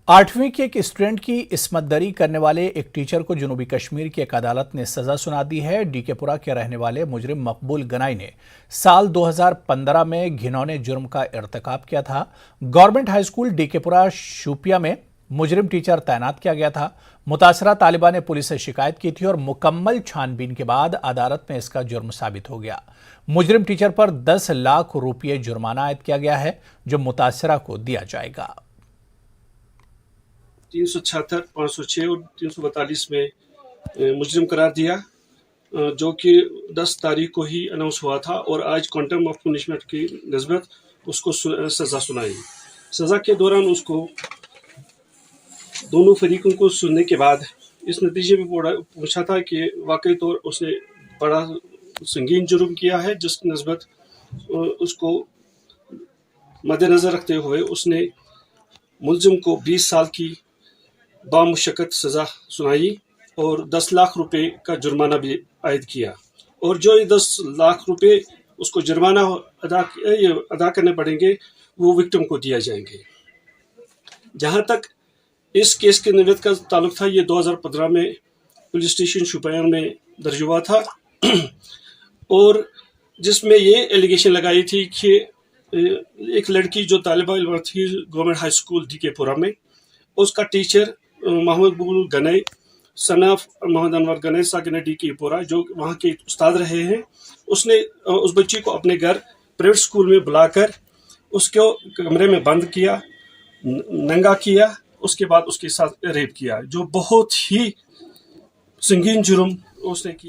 8वीं के एक स्टूडेंट की इस्मत दरी करने वाले एक टीचर को जनूबी कश्मीर की एक अदालत ने सजा सुना दी है। डीकेपुरा के रहने वाले मुजरिम मकबूल गनाई ने साल 2015 में घिनौने जुर्म का इर्तिकाब किया था। गवर्नमेंट हाई स्कूल डीकेपुरा शूपिया में मुजरिम टीचर तैनात किया गया था। मुतासरा तालिबा ने पुलिस से शिकायत की थी और मुकम्मल छानबीन के बाद अदालत में इसका जुर्म साबित हो गया। मुजरिम टीचर पर 10 लाख रुपये जुर्माना आयद किया गया है, जो मुतासरा को दिया जाएगा। 376, 506 और 342 में मुजरिम करार दिया, जो कि 10 तारीख को ही अनाउंस हुआ था और आज क्वांटम ऑफ पनिशमेंट की निस्बत उसको सज़ा सुनाई। सज़ा के दौरान उसको दोनों फरीकों को सुनने के बाद इस नतीजे में पहुंचा था कि वाकई तौर उसने बड़ा संगीन जुर्म किया है, जिस निस्बत उसको मद्देनज़र रखते हुए उसने मुलजिम को 20 साल की बामुशक्कत सज़ा सुनाई और 10 लाख रुपए का जुर्माना भी आयद किया। और जो ये 10 लाख रुपए उसको जुर्माना अदा करने पड़ेंगे, वो विक्टिम को दिया जाएंगे। जहाँ तक इस केस के निवेद का ताल्लुक था, ये 2015 में पुलिस स्टेशन शोपियां में दर्ज हुआ था और जिसमें ये एलिगेशन लगाई थी कि एक लड़की जो तालिबा इल्म थी गवर्नमेंट हाई स्कूल डीकेपुरा में, उसका teacher Mohammad Maqbool Ganai son of Mohammad Anwar Ganai साकिन डीकेपुरा, जो वहाँ के उस्ताद रहे हैं, उसने उस बच्ची को अपने घर प्राइवेट स्कूल में बुलाकर उसको कमरे में बंद किया, नंगा किया, उसके बाद उसके साथ रेप किया, जो बहुत ही संगीन जुर्म उसने किया।